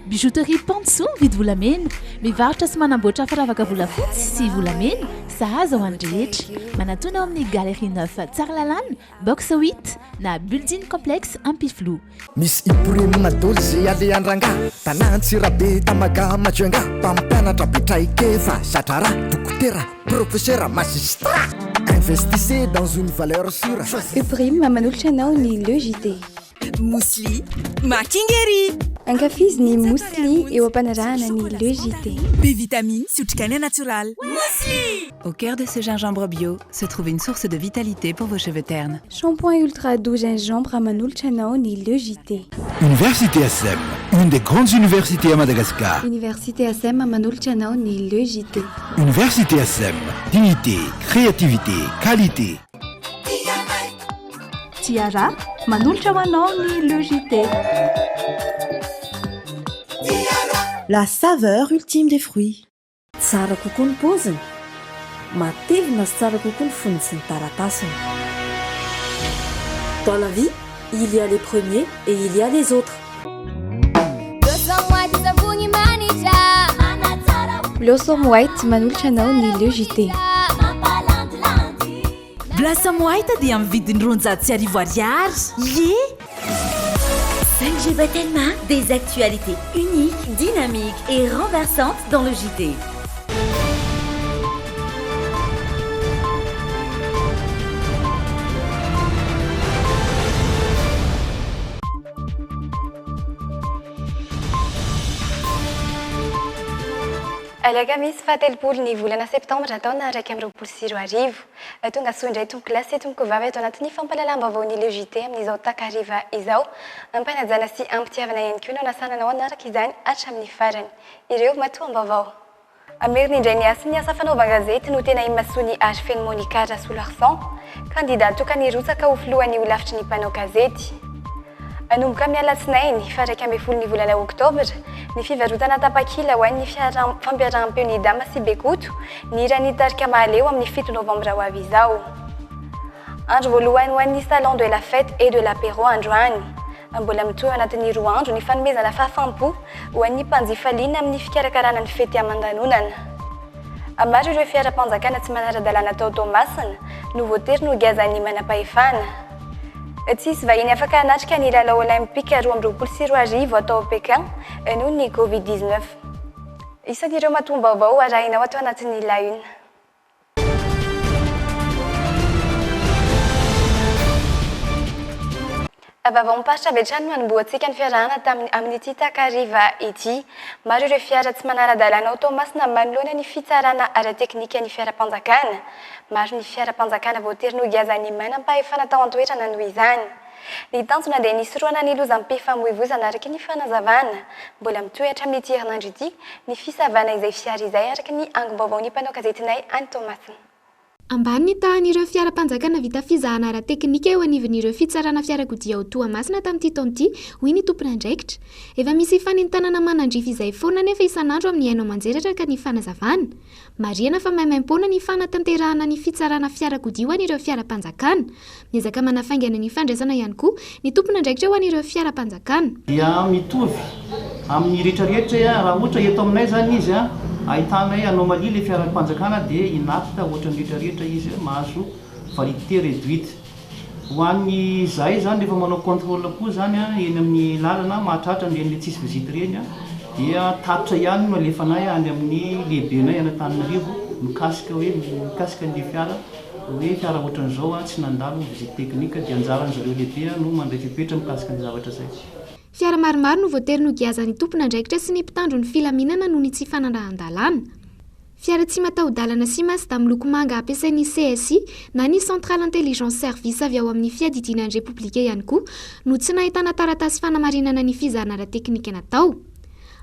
Bijouterie Panso mividy volamena, mivarotra sy manamboatra firavaka volafotsy sy volamena, sahaza ho an'ny rehetra. Manatona ao amin'ny Galerie 9 Tsaralalàna, box 8 na building complexe Ampiflo. Misy iporimina doly zay aleandrangà, tanantsirabe tamaga majoanga, mpampianatra betraikefa satrara, dokotera, professeur, magistrat. Investissez dans une valeur sûre. Uprime manolotra anao ny Le JT. Mousli Makingeri. Ankafiziny mousli eo ampanarahana ny Le JT. B-vitamine Souchkana naturel. Mousli. Au cœur de ce gingembre bio se trouve une source de vitalité pour vos cheveux ternes. Shampoing ultra doux gingembre manolotra anao ny Le JT. Université ASEM, une des grandes universités à Madagascar. Université ASEM manolotra anao ny Le JT. Université ASEM, dignité, créativité, qualité. Tiara manolotra ho anao ny Le JT. La saveur ultime des fruits. Tsara kokoa ny paoziny, matevina sy tsara kokoa ny fonony sy ny taratasiny. Dans la vie, il y a les premiers et il y a les autres. Blossom White manolotra anao ny Le JT. Blossom White dia amin'ny vidiny roanjato sy arivo ariary. Ye 5G Batelma, des actualités uniques, dynamiques et renversantes dans le JT. Alakamisy fahatelopolo ny volana septambra taona 2024 tonga soa indray tombokilasy tomboko vavy ato anatin'ny fampahalalam-baovao ny Le JT amin'izao takariva izao ampanajana sy ampitiavana ihany koa no nasananao anaraka izany hatramin'ny farany ireo matoam-baovao. Ameriny indray ny asa ny asa fanaovana gazety no tena imasoa ny age feno Monica Rasoularsan candidat tokany rotsaka ho filohan'ny ho lavitry ny mpanao gazety. Anomboka amin'ny alatsinainy fa 12 ny volana oktobra ny fivarotana tapakila ho an'ny fampiaraham-peo ny Dama sy Bekoto ny irany tarika mahaleo amin'ny 7 novambra ho avy izao. Andro voalohany ho an'ny salon de la fête et de l'apéro androany. Mbola mitohy anatin'ny roa andro ny fanomezana fahafaham-po ho an'ny mpanjifaliana amin'ny fikarakarana ny fety aman-danonana. Maro ireo fiara-panjakana tsy manara-dalàna tao Tomasina no voatery no gazan'ny manam-pahefana. Tsisy vahiny afaka hanatrika ny lalao olimpika 2024 atao ao Pékin noho ny Covid-19. Isan'ireo matoam-baovao arahinao atao anatin'ny La Une. Vavao-miparitra Betrano no anomboantsika ny fiarahana amin'ity takariva ity. Maro ireo fiara tsy manara-dalàna ao Tomasina manoloana ny fitsarana ara-teknika ny fiara-panjakana. Maro ny fiara-panjakana voatery no gazan'ny manam-pahefana tao an-toerana noho izany. Ny tanjona dia nisoroana ny lozam-pifamoivoizana araka ny fanazavana. Mbola mitohy hatramin'ity herinandro ity ny fisavana izay fiara izay araka ny angom-baovao ny mpanao gazetinay any Tomasina. Ambany tahan'ireo fiara-panjakana vita fizahana ara-teknika eo anivon'ireo fitsarana fiarakodia ao Toamasina tamin'ity taon'ity hoy ny tompona andraikitra. Efa misy fanentanana manandrify izay foana nefa isan'andro amin'ny haino aman-jeratra ka ny fanazavana. Marihana fa maimaim-poana ny fanatanterahana ny fitsarana fiarakodia ho an'ireo fiara-panjakana. Miezaka manafaingana ny fandraisana ihany koa ny tompona andraikitra ho an'ireo fiara-panjakana. Dia mitovy amin'ny rehetrarehetra raha ohatra eto aminay zany izy ahitanay anomalie le fiara-panjakana dia inatita ohatrany rehetrarehetra izy mahazo validité réduite. Ho an'ny zay zany rehefa manao contrôle koa zany eny amin'ny lalana mahatratra an'ireny tsisy visite reny dia tatitra ihany no alefanay any amin'ny lehibenay Antananarivo mikasika ny fiara hoe fiara ohatran'izao tsy nandalo visite teknika dia anjaran'zareo lehibe no mandray fepetra mikasika ny zavatra zay. Fiara maromaro no voatery no giazan'ny tompona andraikitra sy ny mpitandro ny filaminana noho ny tsy fanandrahan-dalàna. Fiara tsy mataho-dalana sy Mazda miloko manga ampiasain'ny CSI na ny Central Intelligence Service avy ao amin'ny fiadidinan'ny Repoblika ihany koa no tsy nahitana taratasy fanamarinana ny fizahana ara-teknika natao.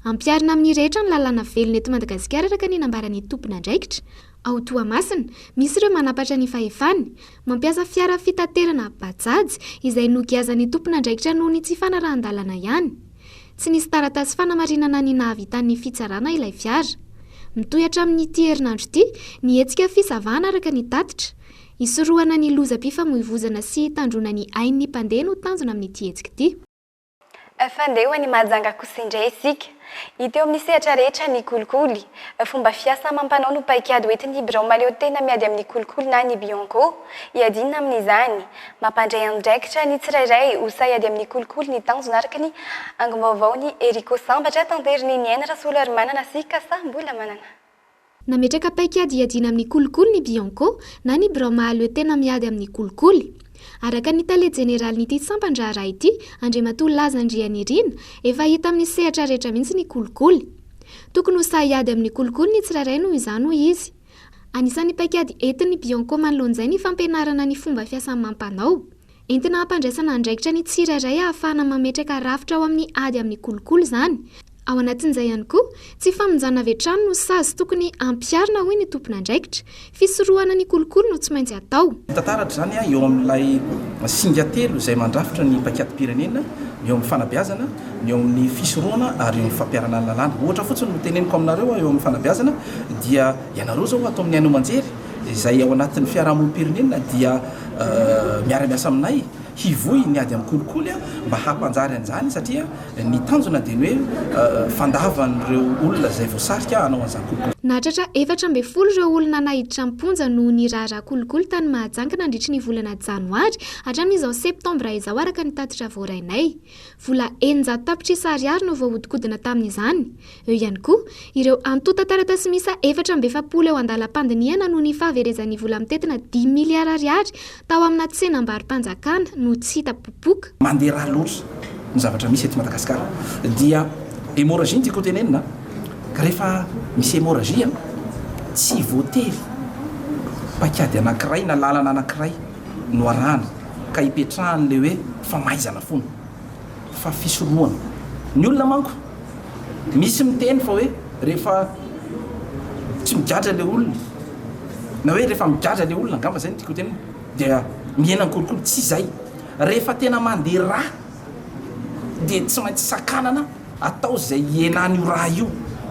Ampiarina amin'ny rehetra ny lalàna velona eto Madagasikara araka ny nambaran'ny tompona andraikitra. Ao Toamasina, misy ireo manapatra ny fahefany, mampiasa fiara fitaterana bajaj izay no giazan'ny tompona andraikitra noho ny tsy fanarahan-dalàna ihany. Tsy nisy taratasy fanamarinana ny nahavitan'ny fitsarana ilay fiara. Mitohy hatramin'ity herinandro ity, ny hetsika fisavana araka ny tatitra. Isorohana ny lozam-pifamoivoizana sy tandrona ny ain'ny mpandeha no tanjona amin'ity hetsika ity. fandeha ny mahajanga kosindray isika iteo amin'ny sehatra rehetra ny kolikoly fomba fiasa mampanao no paikady hoentiny birao maleo tena miady amin'ny kolikoly na ny Bianco iadina amin'izany mampandray andraikitra ny tsirairay ho saiady amin'ny kolikoly ny tanjona araka ny angom-baovao ny Eriko Sambatra tanteriny ny aina rasolary manana sika sa mbola manana nametraka paikady iadina amin'ny kolikoly ny Bianco na ny birao maleo tena miady amin'ny kolikoly araka ny tale jeneraly nyity sampandraharaha ity Andriamatoa Lazandrianirina efa hita amin'ny sehatra rehetra mihitsy ny kolikoly tokony ho saiady amin'ny kolikoly ny tsirairay noho izany ho izy anisan'ny paikady entiny Bianco manoloan'izay ny fampianarana ny fomba fiasan'ny mampanao entina hampandraisana andraikitra ny tsirairay ahafahana mametraka rafitra ao amin'ny ady amin'ny kolikoly izany ao anatin'izay ihany koa tsy famonjana avy hatrany no sazy tokony ampiarina hoy ny tompona andraikitra fisorohana ny kolikoly no tsy maintsy atao tantaratra zany eo amin'ilay singa telo izay mandrafitra ny paikady-pirenena eo amin'ny fanabeazana ny eo amin'ny fisorohana ary eo amin'ny fampiarana ny lalàna ohatra fotsiny no teneniko aminareo eo amin'ny fanabeazana dia ianareo zao atao amin'ny haino manjery izay ao anatin'ny fiarahamonim-pirenena dia miara-miasa aminay hivoy ny ady amin'ny kolikoly mba hampanjary an'izany satria ny tanjona dia ny hoe fandavan'ireo olona izay voasarika hanao an'izany kolikoly nahatratra 14 ireo olona nahiditra amponja no niraharaha kolikoly tany Mahajanga nandritra ny volana janoary hatramin'izao septambra izao araka ny tatitra voarainay vola 900 tapitrisa ariary no voahodinkodina tamin'izany eo ihany koa ireo antota taratasy misa 470 eo andalam-pandiniana no ny fahaverezan'ny vola mitetina 10 miliara ariary tao amina tsenam-bary-panjakana no tsy hita popoka mandeha raha loatra ny zavatra misy eto Madagasikara dia hémorragie tiako tenenina ka rehefa misy hémorragie tsy voatery paikady anankiray na lalana anankiray no arahana ka hipetrahany le hoe famaizana foana fa fisorohana ny olona manko misy miteny fa hoe rehefa tsy migadra le olona na hoe rehefa migadra le olona angamba zay tiako tenenina dia miainany kolikoly tsy zay rehefa tena mandeha raha dia tsy maintsy sakanana atao zay ienany io raha io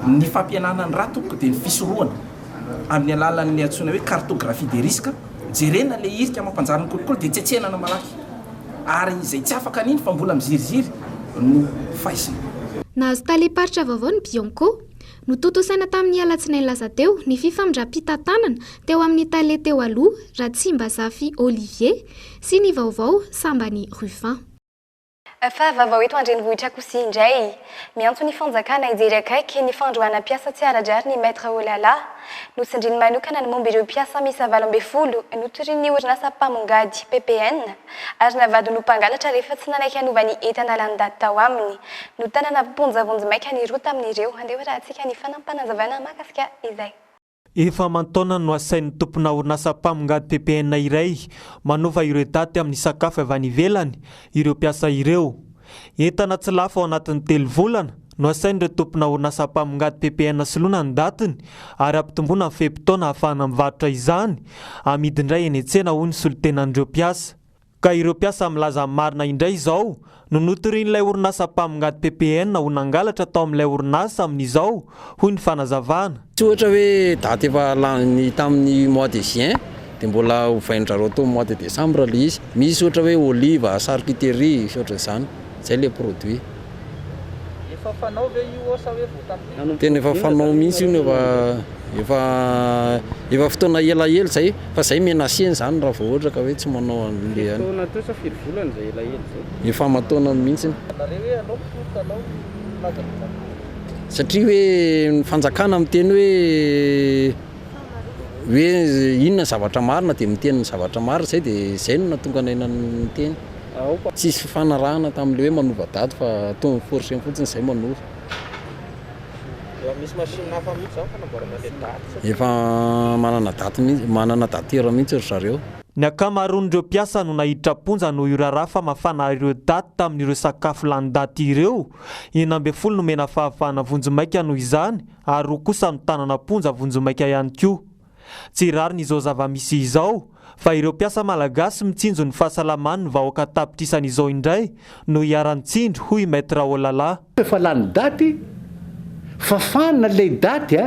ny fampiananany raha tompoko dia ny fisorohana amin'ny alalan'ny antsoina hoe cartographie des risques jerena le irika mampanjary ny kolikoly dia tsetsenana malaky ary izay tsy afaka an'iny fa mbola miziriziry no faisana nahazo tale-paritra vaovao ny Bianco no totosaina tamin'ny alatsinainy lasa teo ny fifamindram-pitantanana teo amin'ny tale teo aloha Ratsimbazafy Olivier sy ny vaovao Sambany Rufin fa vaovao eto andrenivohitra kosi indray miantso ny fanjakana ijery akaiky ny fandroana mpiasa tsy ara-drary ny maître olala nosindriny manokana ny momba ireo mpiasa misy 20 notorian'ny orinasa mpamongady PPN ary navady no mpangalatra rehefa tsy nanaiky hanovany entana lany-daty tao aminy no tanana mponjavonjomaika ny roa tamin'ireo andeha raha antsika ny fanampanazavana mahakasika izay efa mantaona no asain'ny tompona orinasa mpamongady PPN iray manova ireo daty amin'ny sakafo avy any ivelany ireo mpiasa ireo entana tsy lafo ao anatin'ny 3 volana no asain'ireo tompona orinasa mpamongady PPN soloana ny datiny ary ampitomboana amin'ny fehim-potoana ahafahana mivarotra izany amidindray eny an-tsena hoy ny solotenan'ireo mpiasa ka ireo mpiasa milaza marina indray izao no notorian'ilay orinasa mpamongady PPN ho nangalatra tao amin'ilay orinasa amin'izao hoy ny fanazavana tsy ohatra hoe daty efa lany tamin'ny mois de juin dia mbola hovaindrareo tao mois de décembre le izy misy ohatra hoe olive charcuterie ohatra izany zay le produit efa fanao ve io osa hoe voatabia tena efa fanao mihitsy io efa fotoana elaela zay fa zay menaseny zany raha vao ohatra ka hoe tsy manao an'le any fotoana teo sa firy volana zay elaela zay efa mataona mihitsy nareo hoe anao fotanao laza satria hoe ny fanjakana miteny hoe inona zavatra marina dia miteny ny zavatra marina zay dia zay no natonga nainany teny tsisy fanarahana tamin'le hoe manova daty fa atao forcé fotsiny zay manova misy machine hafa mihitsy zao fanamboarana le daty efa manana datera mihitsy ry zareo ny akamaroan'ireo mpiasa no nahiditra ponja no iraraha fa mafana ireo daty tamin'ireo sakafo lany daty ireo 12 no mena fahafahana vonjomaika noho izany ary roa kosa mitanana ponja vonjomaika ihany koa tsy rariny izao zava-misy izao fa ireo mpiasa malagasy mitsinjo ny fahasalamany ny vahoaka tapitrisan'izao indray no hiaran-tsindro hoy maître olala efa lany daty fafana le daty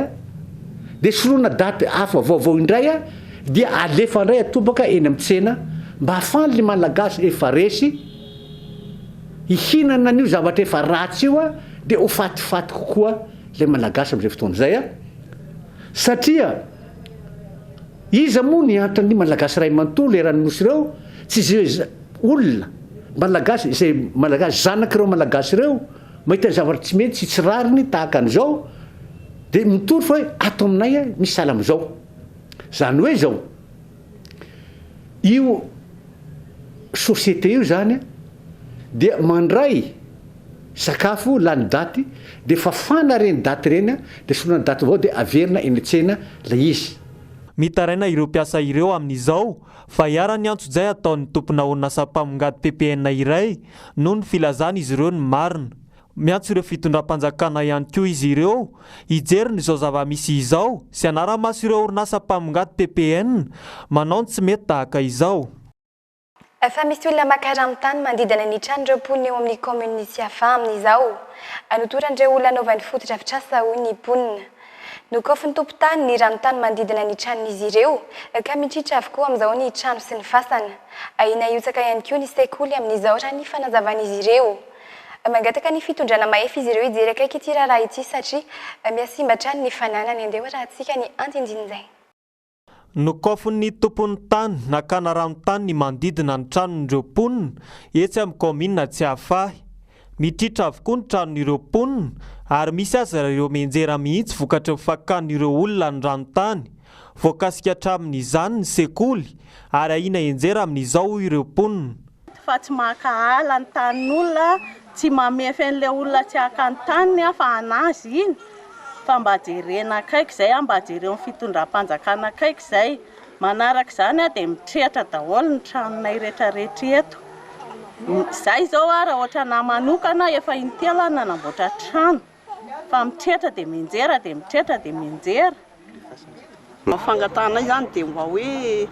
dia soloana daty hafa vaovao indray dia alefa indray atombaka eny amin'ny tsena mba hafany le malagasy efa resy ihinana an'io zavatra efa ratsy io a dia ho fatifaty kokoa lay malagasy amin'izay fotoana izay a satria iza moa ny antony malagasy ray manontolo eranonosy ireo tsy zay olona malagasy izay malagasy zanak'ireo malagasy ireo mahita zavatra tsy mety sy tsy rariny tahaka an'izao dia mitory fa hoe ato aminay a misy sala amin'izao zany hoe zao io sosiete io zany a dia mandray sakafo lany daty dia fafana reny daty reny a dia solona daty avao dia averina eny an-tsena lay izy mitaraina ireo mpiasa ireo amin'izao fa hiara-ny antso-jay ataon'ny tompona orinasa-mpamongady PPN iray noho ny filazana izy ireo ny marina miantso ireo fitondram-panjakana ihany koa izy ireo hijery ny izao zava-misy izao sy anara-maso ireo orinasa-mpamongady PPN manao ny tsy mety tahaka izao. Fa misy olona makaram-tany mandidana ny tranon'ireo mponina eo amin'ny commune nisy hafa amin'izao anotoran'ireo olona anaovan'ny fotodrafitrasa hoy ny mponina nokofy ny tompo-tany ny rano-tany mandidina ny tranon'izy ireo ka mitritra avokoa amin'izao ny trano sy ny fasana ahina iotsaka ihany koa ny sekoly amin'izao raha ny fanazavan'izy ireo mangataka ny fitondrana mahefa izy ireo hijery akaiky ity raharaha ity satria miasimba trano ny fananany andeha raha antsika ny antindin'izay nokofin'ny tompon'ny tany nakana rano-tany ny mandidina ny tranon'ireo mponina etsy amin'ny commune tsy hafahy mitritra avokoa ny tranon'ireo mponina ary misy aza ireo menjera mihitsy vokatra fakan'ireo olona ny rano-tany voakasika hatramin'izany ny sekoly ary ahina enjera amin'izao ireo mponina fa tsy makahala ny tanin'olona tsy mamefy an'ilay olona tsy hakany taniny fa anazy iny fa mba jerena akaiky izay mba jereo ny fitondram-panjakana akaiky izay manaraka izany dia mitrehatra daholo ny tranonay rehetrarehetra eto izay zao raha ohatra na manokana efa intela nanamboatra trano fa mitrehatra dia menjera dia mitrehatra dia menjera fangatana izany dia mba hoe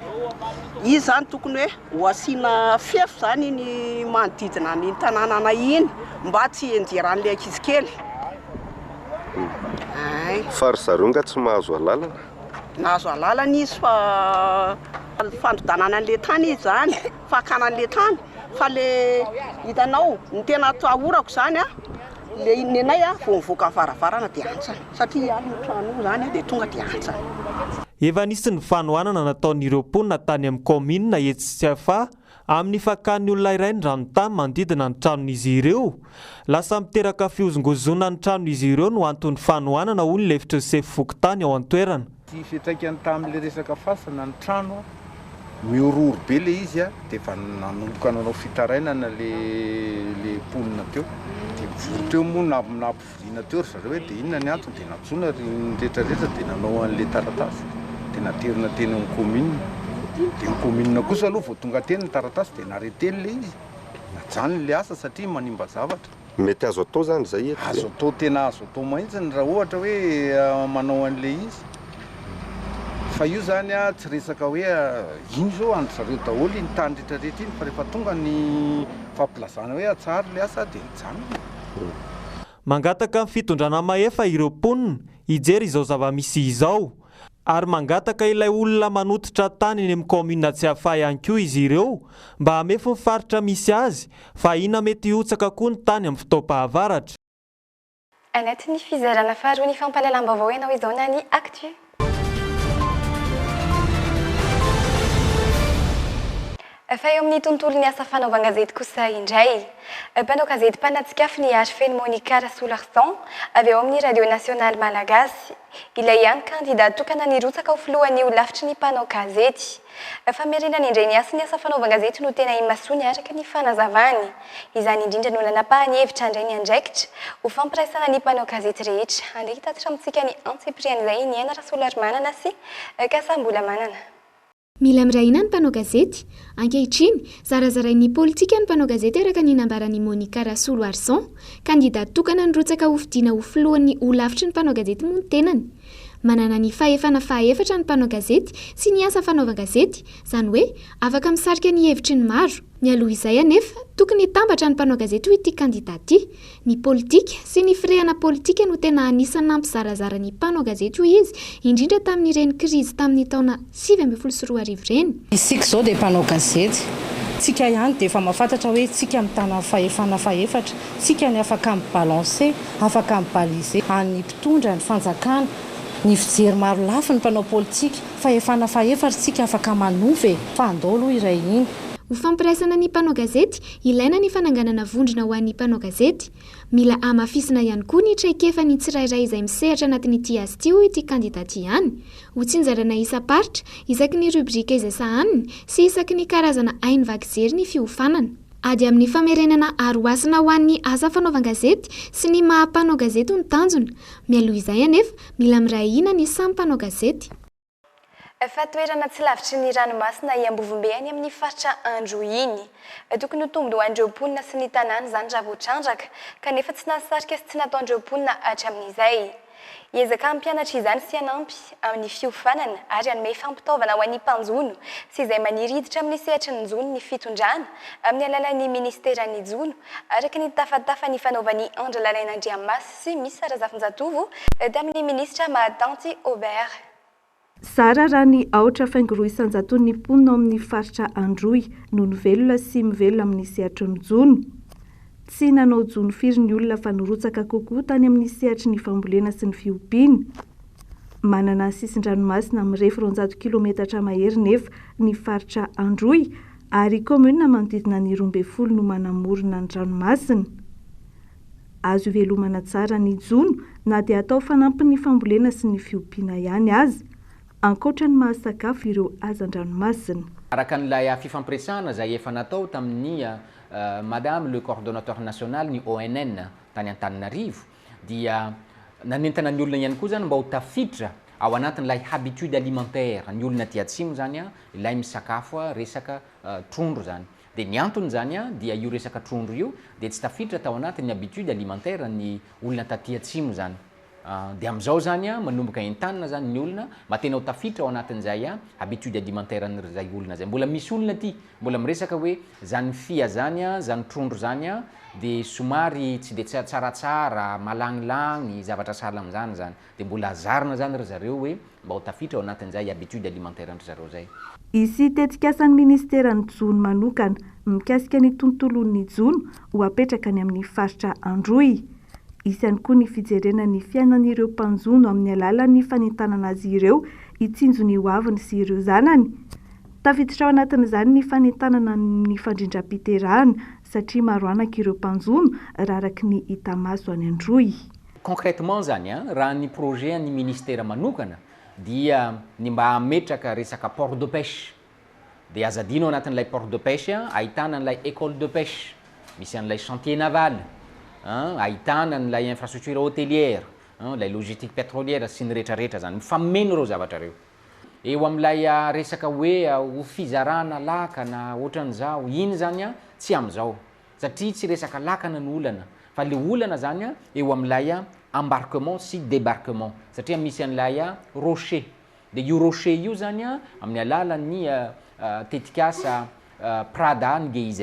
izy zany tokony hoe ho asiana fefo zany ny manodidina ny tanànana iny mba tsy enjeran'ilay ankizy kely fa ry zareo tsy mahazo alalana nahazo alalana izy fa fandodanana an'ilay tany izy zany fakanan'ilay tany fa le hitanao ny tena atahorako zany a le nenay a vao mivoaka varavarana dia antsana satria any ny trano zany dia tonga dia antsana efa nisy ny fanohanana nataon'ireo mponina tany amin'ny commune etsy sy hafa amin'ny fakan'ny olona iray ny rano-tany mandidina ny tranon'izy ireo lasa miteraka fiozongozona ny tranon'izy ireo no antony fanohanana hoy ny lefitry ny sefy-fokontany ao an-toerana ty fitraikany tamin'le resaka fasana ny trano miororo be le izy a dia efa nanomboka nanao fitarainana le mponina teo dia mivory teo moa nampivoriana teo ry zareo hoe dia inona ny antony dia natsona ny rehetrarehetra dia nanao an'le taratasy dia naterina teny amin'ny commune dia ny commune kosa aloha vao tonga teny ny taratasy dia nareteny le izy najany le asa satria manimba zavatra mety azo atao zany zay azo atao tena azo atao mahitsiny raha ohatra hoe manao an'le izy fa io zany a tsy resaka hoe ino zao andro zareo daholo ny tany rehetrarehetra iny fa rehefa tonga ny fampilazana hoe atsara le asa dia nijanona mangataka amin'ny fitondrana mahefa ireo mponina hijery izao zava-misy izao ary mangataka ilay olona manototra tany eny amin'ny commune tsy hafa ihany koa izy ireo mba hamefy ny faritra misy azy fa ina mety hiotsaka koa ny tany amin'ny fotoam-pahavaratra anatin'ny fizarana faharoa ny fampahalalam-baovao ianao izao na ny actu fa eo amin'ny tontolo ny asa fanaovan-gazety kosa indray mpanao gazety mpanatsikafy ny HFN Monica Rasolarson avy eo amin'ny radio nationale malagasy ilay ihany kandida tokana nirotsaka ho filohan'ny ho lafitry ny mpanao gazety fa miarina ny indray ny asa ny asa fanaovan-gazety no tena imasoany araka ny fanazavany izany indrindra no nanapahany hevitra indray ny andraikitra ho fampiraisana ny mpanao gazety rehetra andeha hitatitra amintsika ny antsipriany izay ny aina Rasolarymanana sy Kasambola Manana mila miraina ny mpanao gazety ankehitriny zarazarain'ny politika ny mpanao gazety araka ny nambarany Monica Rasoloarson kandida tokana nirotsaka ho fidiana ho filohan'ny ho lavitry ny mpanao gazety moa ny tenany manana ny fahefana fahefatra ny mpanao gazety sy ny asa fanaovan-gazety zany hoe afaka misarika ny hevitry ny maro mialoha izay anefa tokony tambatra ny mpanao gazety ho ity kandida ity ny politika sy ny firehana politika no tena anisany nampizarazara ny mpanao gazety ho izy indrindra tamin'ireny krizy tamin'ny taona 2024 reny isika zao dia mpanao gazety tsika ihany dia efa mahafantatra hoe tsika mitana fahefana fahefatra tsika ny afaka mibalanse afaka mibalize any mpitondra ny fanjakana ny fijery maro lafy ny mpanao politika fahefana fahefatra tsika afaka manove fa andao aloha iray iny ho fampiraisana ny mpanao gazety ilaina ny fananganana vondrona ho an'ny mpanao gazety mila amafisina ihany koa ny traikefa ny tsirairay izay misehatra anatin'ity azy ity ho ity kandidaty ihany ho tsinjarana isa-paritra isaky ny rubrika izay sahaniny sy isaky ny karazana hainy vakijery ny fiofanana ady amin'ny famerenana aroasina ho an'ny asa fanaovan-gazety sy ny maha-mpanao gazety ny tanjona mialoha izay anefa mila mirahina ny samy mpanao gazety Fatoerana tsy lavitry ny ranomasina iambovombe any amin'ny faritra andro iny tokony ho tombo ho andreom-ponina sy ny tanàna zany raha voatrandraka kanefa tsy nasarika sy tsy natao andreom-ponina hatramin'izay hiezaka mpianatra izany sy hanampy amin'ny fiofanana ary hanome fampitaovana ho an'ny mpanjono sy izay maniry hiditra amin'ny sehatry ny jono ny fitondrana amin'ny alalan'ny ministeran'ny jono araka ny tafatafa ny fanaovan'ny andra lalain'Andriamasy sy misy sarazafinjatovo tamin'ny ministra Mahatanty Aubert. Sara raha ny aotra faingo isanjaton'ny mponina amin'ny faritra Androy noho ny velona sy mivelona amin'ny sehatry ny jono. Tsy nanao jono firy ny olona fa nirotsaka kokoa tany amin'ny sehatry ny fambolena sy ny fiompiana. Manana sisin-dranomasina amin'ny 400 kilometatra mahery nefa ny faritra Androy ary komuna manodidina ny 12 no manamorona ny ranomasina. Azo ivelomana tsara ny jono na dia atao fanampy ny fambolena sy ny fiompiana ihany aza. Ankoatra ny mahasakafo ireo hazan-dranomasina. Araka n'ilay fifampiresahana izay efa natao tamin'ny madame le coordonnateur national ny ONN tany Antananarivo dia nanentana ny olona ihany koa zany mba ho tafiditra ao anatin'ilay habitude alimentaire ny olona aty atsimo zany ilay misakafo resaka trondro zany. Dia ny antony zany dia io resaka trondro io dia tsy tafiditra tao anatin'ny habitude alimentaire ny olona taty atsimo zany. Dia amin'izao zany manomboka entanina zany ny olona mba tena ho tafiditra ao anatin'izay habitude alimentaire n'izay olona zay. Mbola misy olona aty mbola miresaka hoe zany fia zany zany trondro zany dia somary tsy dia tsaratsara malagnilagny zavatra sahala amin'izany zany. Dia mbola azarina zany ry zareo hoe mba ho tafiditra ao anatin'izay habitude alimentaire n'ry zareo zay. Isy tetikasan'ny ministeran'ny jono manokana mikasika ny tontolon'ny jono ho apetraka ny amin'ny faritra Androy. Isany koa ny fijerena ny fiainan'ireo mpanjono amin'ny alalan'ny fanentanana azy ireo hitsinjo ny hoaviny sy ireo zanany. Tafiditra ao anatin'izany ny fanentanana ny fandrindram-piterahana satria maro anaka ireo mpanjono raha araky ny hita maso any Androy. Concrètement zany raha ny projet ny ministère manokana dia ny mba hametraka resaka port de pêche. Dia azadino ao anatin'ilay port de pêche ahitana an'ilay école de pêche, misy an'ilay chantier naval. Ahitana n'ilay infrastructure hôtelière, ilay logistique pétrolière sy ny rehetrarehetra zany mifameno ireo zavatra reo. Eo amin'ilay resaka hoe ho fizarana lakana ohatran'izao iny zany tsy amin'izao satria tsy resaka lakana ny olana fa le olana zany eo amin'ilay embarquement sy débarquement satria misy an'ilay rocher. Dia io rocher io zany amin'ny alalan'ny tetikasa Prada ny GIZ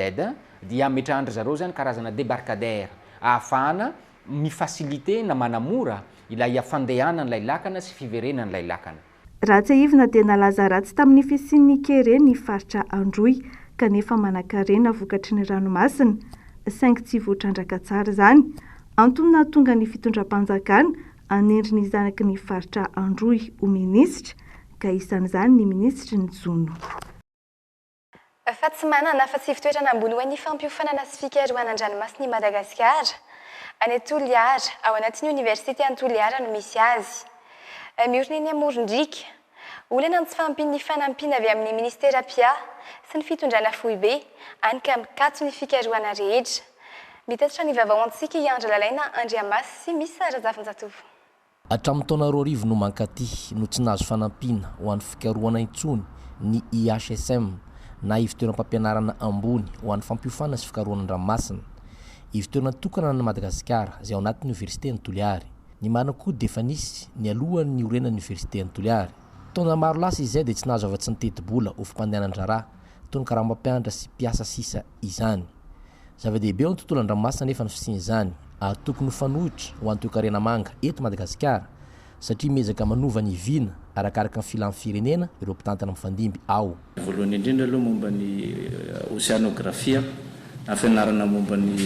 dia ametrahany zareo zany karazana débarcadère ahafahana mifacilité na manamora ilay fandehanan'ilay lakana sy fiverenan'ilay lakana. Raha tsy haivina dia nalaza ratsy tamin'ny fisian'ny kere ny faritra Androy kanefa manan-karena vokatry ny ranomasina saingy tsy voatrandraka tsara zany. Antony nahatonga ny fitondram-panjakana anendry ny zanaky ny faritra Androy ho minisitra ka isan'izany ny ministry ny jono. Fa tsy manana fa tsy fitoerana ambony ho an'ny fampiofanana sy fikarohanan-dranomasina i Madagasikara. Any Toliara ao anatin'ny université any Toliara no misy azy. Miorina eny Morondrika, olana ny tsy fampin'ny fanampiana avy amin'ny ministera PIA sy ny fitondrana foibe any ka mikatso ny fikarohana rehetra. Mitatitra ny vavaontsika iandra lalaina Andriamasy sy misy sarazafinjatovo. Hatramin'ny taona 2000 no mankaty no tsy nahazo fanampiana ho an'ny fikarohana intsony ny IHSM na ivitoeram-pampianarana ambony ho an'ny fampiofana sy fikarohanan-dranomasina. Ivitoerana tokana na Madagasikara izay ao anatin'ny université ny Toliary. Ny marina koa dia efa nisy ny alohan'ny orenan'ny université ny Toliary. Taona maro lasa izay dia tsy nahazo afa-tsy nitety-bola ho fampandehanan-draharaha toy ny karam-pampianatra sy mpiasa sisa izany. Zava-dehibe ao ny tontolo an-dranomasina nefa ny fisiany izany tokony ho fanohitra ho an'ny toe-karena manga eto Madagasikara satria miezaka manova ny vina arakaraka ny filan'ny firenena ireo mpitantana mifandimby ao. Voalohany indrindra aloha momba ny oceanographia na fianarana momba ny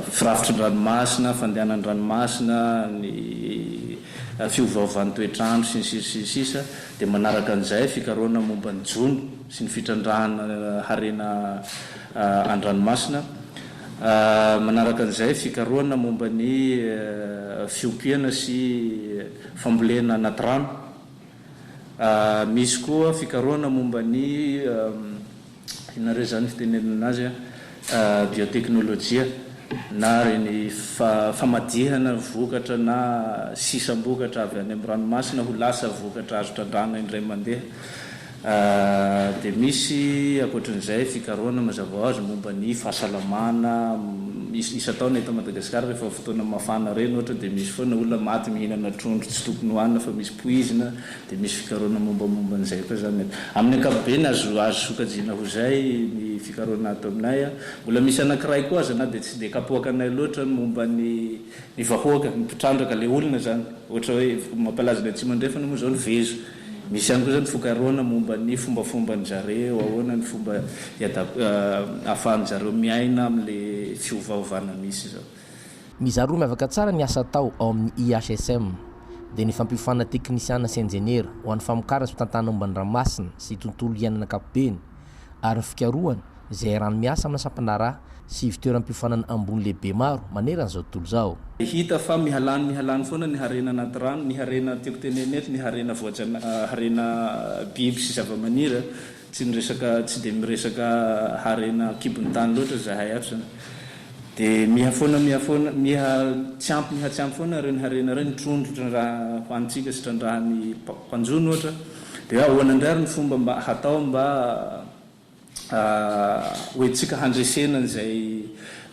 firafitry ny ranomasina, fandehanany ranomasina, ny fiovaovan'ny toetrandro sy ny sisa dia manaraka an'izay fikarohana momba ny jono sy ny fitrandrahana harena an-dranomasina. Manaraka an'izay fikarohana momba ny fiompiana sy fambolena anaty rano. Misy koa fikarohana momba ny inareo zany fitenenana azy biotechnolojia na reny famadihana vokatra na sisam-bokatra avy any amin'ny ranomasina ho lasa vokatra azo trandrahana indray mandeha. Dia misy ankoatran'izay fikarohana mazava ho azy momba ny fahasalamana. Isa-taona eto Madagasikara rehefa fotoana mafana reny ohatra dia misy foana olona maty mihinana trondro tsy tokony hohanina fa misy poizina, dia misy fikarohana mombamomba an'izay koa zany. Amin'ny ankapobeny azo sokajiana ho zay ny fikarohana ato aminay. Mbola misy anankiray koa aza na dia tsy dia kapoaka anay loatra momba ny vahoaka, ny mpitrandraka le olona zany, ohatra hoe mampalaza ny atsimo andrefana moa zao ny vezo. Misy ihany koa zany fikarohana momba ny fombafomban zareo, ahoana ny fomba ahafahan zareo miaina amin'le fiovaovana misy zao. Mizary roa miavaka tsara ny asa tao ao amin'ny IHSM dia ny fampiofanana teknisiana sy enjenera ho an'ny famokarana sy mpitantana momba ny ranomasina sy tontolo iainana ankapobeny ary ny fikarohana izay rano miasa amin'ny sampana sy fitoeram-piofanana ambony lehibe maro maneran'izao tontolo zao. Hita fa mihalany foana ny harena anaty rano, ny harena tiako teneny eto, ny harena harena biby sy zava-maniry, tsy dia miresaka harena kibony tany loatra zahay ato. Dia mihatsiampy foana ireny harena ireny, trondro raha hoanitsika sy trandrahan'ny mpanjono ohatra. Dia ahoana indray ny fomba mba hatao mba hoentsika handresena an'izay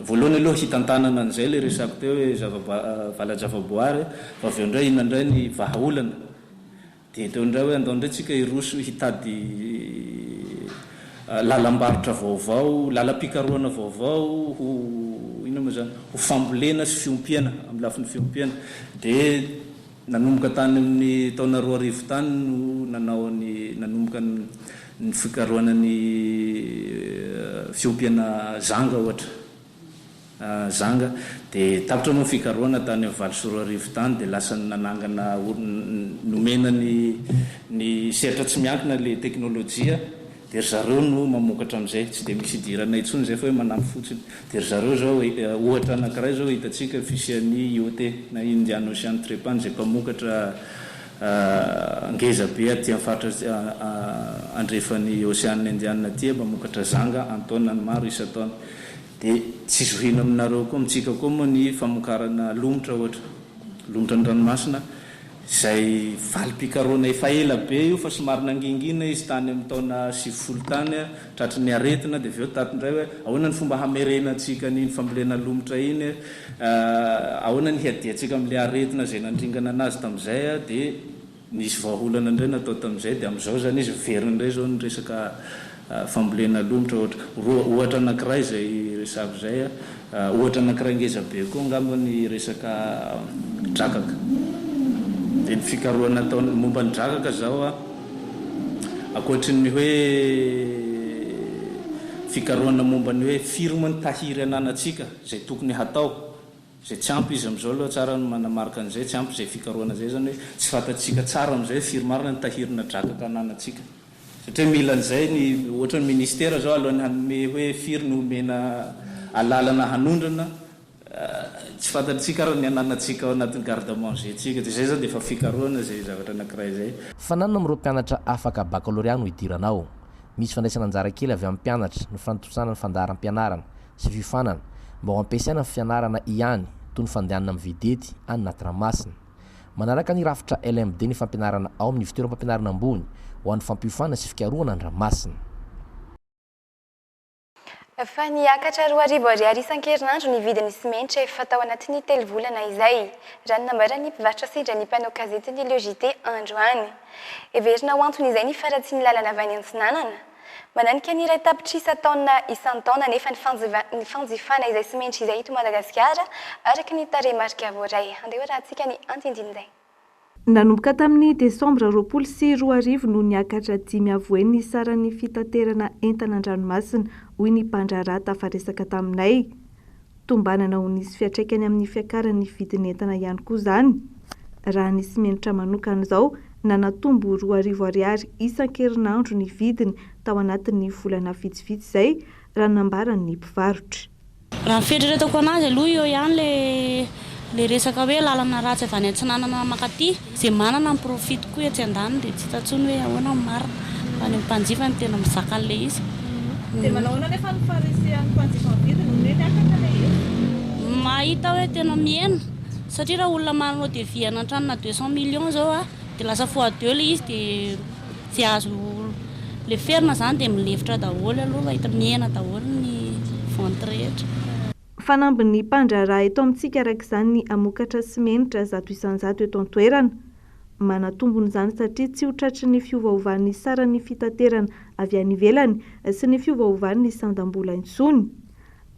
voalohany aloha hitantanana an'izay le resako teo hoe vala-javaboary, fa avy eo indray inandray ny vahaolana. Dia teo indray hoe andao indray tsika hiroso hitady lalam-barotra vaovao, lalam-pikarohana vaovao ho fambolena sy fiompiana amin'ny lafin'ny fiompiana. Dia nanomboka tany amin'ny taona 2000 tany no nanomboka ny fikarohana ny fiompiana zanga ohatra. Zanga dia tapitra moa fikarohana tany amin'ny valo sy 2000 tany dia lasa nanangana nomena ny seratra tsy miankina le teknôlôjia. Dia zareo no mamokatra amin'izay, tsy dia misy idirana intsony zay fa hoe manano fotsiny. Dia zareo zao ohatra anankiray zao hitantsika fisian'ny IOT na Indian Ocean Trepang izay mpamokatra ngeza be aty amin'ny faritra andrefan'ny Ocean Indiana aty mamokatra zanga antaonany maro isa-taona. Dia tsy zohina aminareo koa mitsika koa moa ny famokarana lomotra ohatra, lomotra ny ranomasina izay valim-pikarohana efa ela be io fa somary nangingina izy tany amin'ny taona 90 tany tratry ny aretina. Dia avy eo tatindray hoe ahoana ny fomba hamerena antsika ny fambolena lomotra iny, ahoana ny hiadiantsika amin'ilay aretina izay nandringana anazy tamin'izay. Dia nisy vahaolana indray natao tamin'izay, dia amin'izao zany izy verina indray zao ny resaka fambolena lomotra ohatra anankiray izay resako izay. Ohatra anankiray ngeza be koa angamba ny resaka drakaka. Dia ny fikarohana atao momba ny drakaka zao ankoatry ny hoe fikarohana momba ny hoe firma ny tahiry ananantsika izay tokony hatao, izay tsy ampy izy amin'izao aloha tsara no manamarika an'izay, tsy ampy izay fikarohana izay zany hoe tsy fantatsika tsara amin'izay firmarina ny tahirina drakaka ananantsika. Satria mila an'izay ny ohatra ny ministera zao alohan'ny hanome hoe firy no omena alalana hanondrana, tsy fantatsika raha ny ananantsika ao anatin'ny garde-manger-tsika. Dia izay zao dia efa fikarohana izay zavatra anankiray izay. Fananona amin'ireo mpianatra afaka baccalauréat no idiranao. Misy fandraisana anjara kely avy amin'ny mpianatra ny fanatosana ny fandaharam-pianarana sy fifanana mba ho ampiasaina ny fianarana ihany toy ny fandehanana amin'ny vedety any anaty ranomasina. Manaraka ny rafitra LMD ny fampianarana ao amin'ny fitoeram-pampianarana ambony ho an'ny fampiofanana sy fikarohana ny ranomasina. Fa niakatra 2,000 isan-kerinandro ny vidin'ny simenitra efa tao anatin'ny 3 volana izay. Raha ny nambarany mpivarotra sendra ny mpanao gazety ny Logité androany. Heverina ho anton'izay ny faratsy ny lalana avy any Antsinanana. Mananika ny iray tapitra isan-taona nefa ny fanjifana izay simenitra izay eto Madagasikara araka ny tarehimarika voaray. Andeha rahantsika ny antindin'izay. nanomboka tamin'ny desambra 24 no niakatra 5 avoe ny saran'ny fitaterana entana an-dranomasina hoy ny mpandrarà tafaresaka taminay. Tombanana ho nisy fiatraikany amin'ny fiakaran'ny vidin'entana ihany koa izany. Raha ny simenitra manokana izao nanatombo 2,000 ariary isan-kerinandro ny vidiny tao anatin'ny volana vitsivitsy izay raha nambaran'ny mpivarotra. Raha fieritreretako anazy aloha eo ihany le resaka hoe lalana ratsy avy any antsinanana makaty izay manana ny profity koa etsy an-dany dia tsy hitantsony hoe ahoana ny marina fa ny mpanjifa ny tena mizaka an'ilay izy. Dia manao nefa ny farisehan'ny mpanjifa ny vidiny no niakatra ilay izy? Mahita hoe tena miena satria raha olona manao devis anatranona 200 millions zao dia lasa fois 2 ilay izy dia tsy azo le ferina izany dia milefitra daholo aloha mahita miena daholo ny vente rehetra. Fanambin'ny mpandrarà eto amintsika araka izany ny amokatra simenitra 100 isan-jato eto an-toerana. Manatombony izany satria tsy ho tratry ny fiovaovan'ny saran'ny fitaterana avy any ivelany sy ny fiovaovan'ny sandam-bola intsony.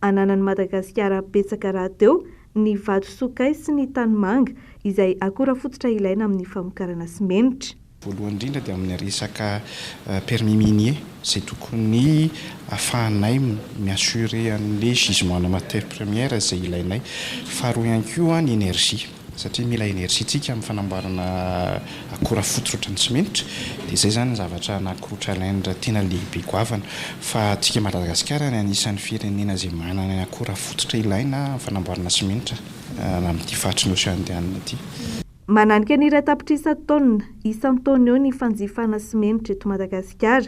Ananan'i Madagasikara betsaka raha teo ny vato sokay sy ny tanimanga izay akora fototra ilaina amin'ny famokarana simenitra. Voalohany indrindra dia amin'ny resaka permis minier izay tokony ahafahanay miassurer an'ilay gisement matière première izay ilainay. Faharoa ihany koa ny énergie satria mila énergietsika amin'ny fanamboarana akora fototra ny simenitra dia izay zany ny zavatra anankiroa challenge tena lehibe goavana fa tsika Madagasikara ny anisan'ny firenena izay manana ny akora fototra ilaina amin'ny fanamboarana simenitra amin'ity faritry ny Océan-Indien ity. Mananika ny iray tapitrisa taonina isan-taona eo ny fanjifana simenitra eto Madagasikara.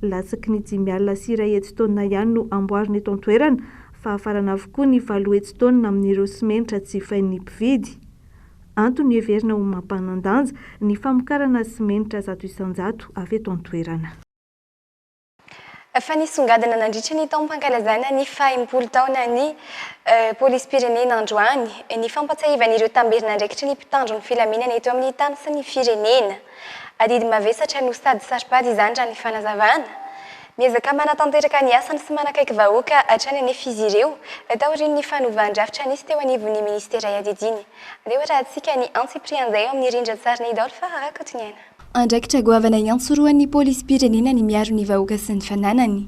Latsaky ny 5 sira hetsy taonina ihany no amboarina eto an-toerana fa afarana avokoa ny 7 hetsy taonina amin'ireo simenitra tsy jifain'ny mpividy. Antony heverina ho mampanandanja ny famokarana simenitra 100 isan-jato avy eto an-toerana. Fa nisongadina nandritra ny taom-pankalazana ny 50 taona ny polisim-pirenena androany ny fampatsiahivan'ireo tamberin'andraikitra ny mpitandro ny filaminana eto amin'ny tany sy ny firenena. Adidy mavesatra no sady saripady izany raha ny fanazavana. Miezaka manatanteraka ny asany sy manakaiky vahoaka hatrany anefa izy ireo taorian'ny fanovandrafitra nisy teo anivon'ny ministera iadidiny. Andeo rahantsika ny antsiprian'izay amin'ny rindran-tsarina Idolfa Rakotoniana. Andraikitra goavana iantsoroan'ny polisim-pirenena ny miaro ny vahoaka sy ny fananany.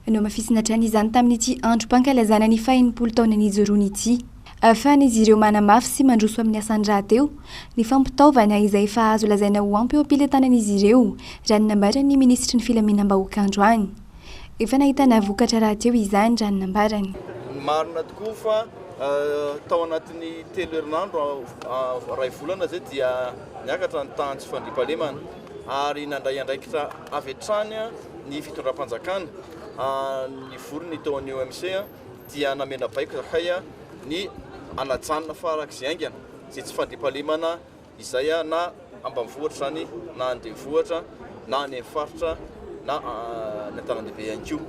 No mafisina trany izany tamin'ity androm-pankalazana ny 50 taona nijoroany ity. Ahafahan'izy ireo manamafy sy mandroso amin'ny asany rahateo ny fampitaovana izay efa azo lazaina ho ampy eo am-piletanan'izy ireo raha ny nambarany ministry ny filaminam-bahoaka androany. Efa nahitana vokatra rahateo izany raha ny nambarany. Marina tokoa fa tao anatin'ny 3 herinandro ray volana zay dia niakatra ny tany tsy fandriam-pahalemana ary nandray andraikitra avy hatrany ny fitondram-panjakana ny vorony tao an'ny OMC dia namena baiko zakay ny anajanona farak'izay aingana izay tsy fandriam-pahalemana izay na ambanivohitra zany na andevohitra na any amin'ny faritra na ny an-tanan-dehibe ihany koa.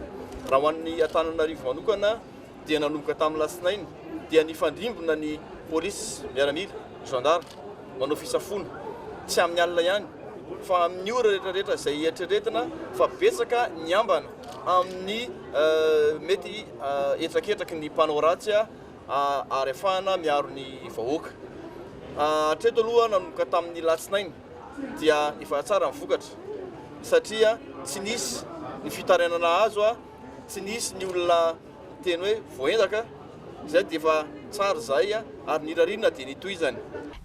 Raha ho an'ny Antananarivo manokana dia nanomboka tamin'ny lasinainy dia ny fandrimbona ny polisy miaramila gendarme manao fisafona tsy amin'ny alina ihany fa amin'ny ora rehetrarehetra izay eritreretina fa betsaka ny ambana amin'ny mety etraketraky ny mpanao ratsy ary ahafahana miaro ny vahoaka. Hatreto aloha nanomboka tamin'ny latsinainy dia efa tsara mivokatra satria tsy nisy ny fitarenana azo tsy nisy ny olona teny hoe voendaka izay dia efa tsara zay ary nirarina dia nitohizany.